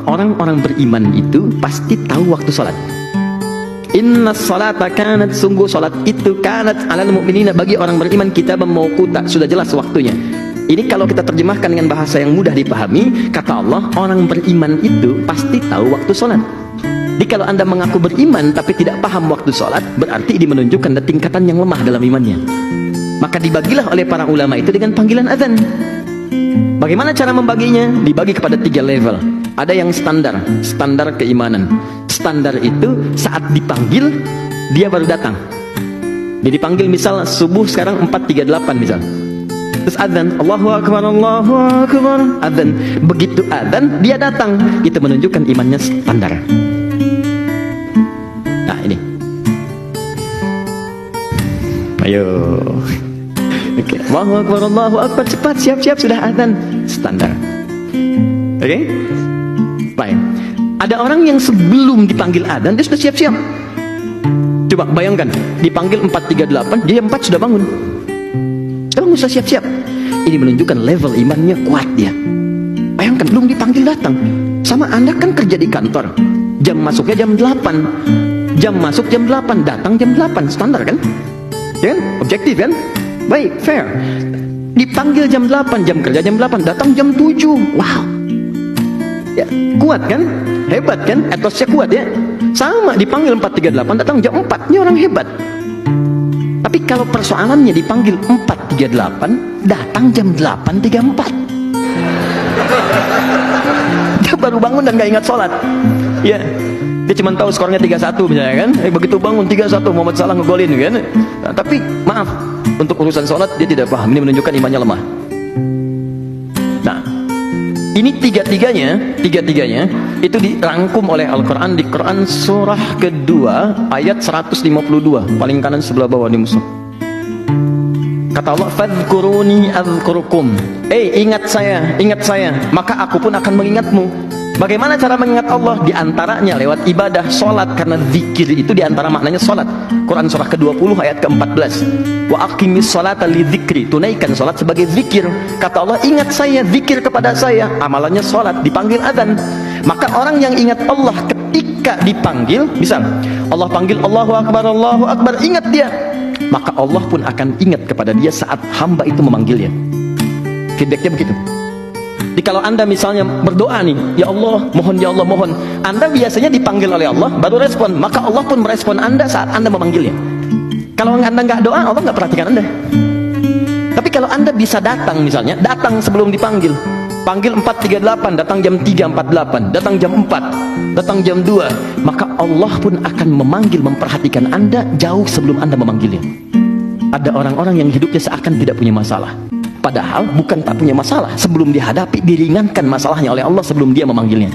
orang-orang beriman itu pasti tahu waktu sholat. Inna sholata kanat, sungguh sholat itu kanat alal mu'minina, bagi orang beriman kitaban mauquta, sudah jelas waktunya. Ini kalau kita terjemahkan dengan bahasa yang mudah dipahami, kata Allah, orang beriman itu pasti tahu waktu sholat. Jadi kalau Anda mengaku beriman tapi tidak paham waktu sholat, berarti ini menunjukkan tingkatan yang lemah dalam imannya. Maka dibagilah oleh para ulama itu dengan panggilan azan. Bagaimana cara membaginya? Dibagi kepada 3 level. Ada yang standar, standar keimanan. Standar itu saat dipanggil dia baru datang. Dia dipanggil misal subuh sekarang 4.38 misal. Terus azan, Allahu Akbar, Allahu Akbar, azan. Begitu azan dia datang. Itu menunjukkan imannya standar. Nah ini. Ayo. Oke, Allahu Akbar, Allahu Akbar, cepat, siap-siap, sudah azan. Standar. Oke? Baik. Ada orang yang sebelum dipanggil azan dia sudah siap-siap. Coba bayangkan, dipanggil 4.38, dia 4 sudah bangun. Sekarang sudah siap-siap. Ini menunjukkan level imannya kuat dia. Bayangkan, belum dipanggil datang. Sama Anda kan kerja di kantor, jam masuknya jam 8, jam masuk jam 8, datang jam 8, standar kan? Ya kan? Objektif kan? Baik, fair. Dipanggil jam 8, jam kerja jam 8, datang jam 7. Wow. Ya, kuat kan? Hebat kan? Etosnya kuat ya. Sama, dipanggil 4.38, datang jam 4. Ini orang hebat. Tapi kalau persoalannya dipanggil 4.38, datang jam 8.34. Dia baru bangun dan gak ingat sholat. Ya, dia cuma tahu skornya 3-1 misalnya kan. Begitu bangun 3-1, Muhammad Salah ngegolin kan. Nah, tapi maaf, untuk urusan sholat dia tidak paham. Ini menunjukkan imannya lemah. Nah, ini tiga-tiganya itu dirangkum oleh Al-Quran di Quran surah kedua ayat 152, paling kanan sebelah bawah di mushaf. Kata Allah, fadhkuruni adzkurukum. Ingat saya, maka aku pun akan mengingatmu. Bagaimana cara mengingat Allah? Di antaranya lewat ibadah, sholat, karena zikir itu diantara maknanya sholat. Quran surah ke-20 ayat ke-14. Wa aqimis sholata li dzikri, tunaikan sholat sebagai zikir. Kata Allah, ingat saya, zikir kepada saya, amalannya sholat, dipanggil azan. Maka orang yang ingat Allah ketika dipanggil, misal Allah panggil Allahu Akbar, ingat dia, maka Allah pun akan ingat kepada dia saat hamba itu memanggilnya. Feedbacknya begitu. Jadi kalau Anda misalnya berdoa nih, ya Allah, mohon, Anda biasanya dipanggil oleh Allah, baru respon, maka Allah pun merespon Anda saat Anda memanggilnya. Kalau Anda nggak doa, Allah nggak perhatikan Anda. Tapi kalau Anda bisa datang misalnya, datang sebelum dipanggil, panggil 4.38, datang jam 3.48, datang jam 4, datang jam 2, maka Allah pun akan memanggil, memperhatikan Anda jauh sebelum Anda memanggilnya. Ada orang-orang yang hidupnya seakan tidak punya masalah. Padahal bukan tak punya masalah, sebelum dihadapi diringankan masalahnya oleh Allah sebelum dia memanggilnya.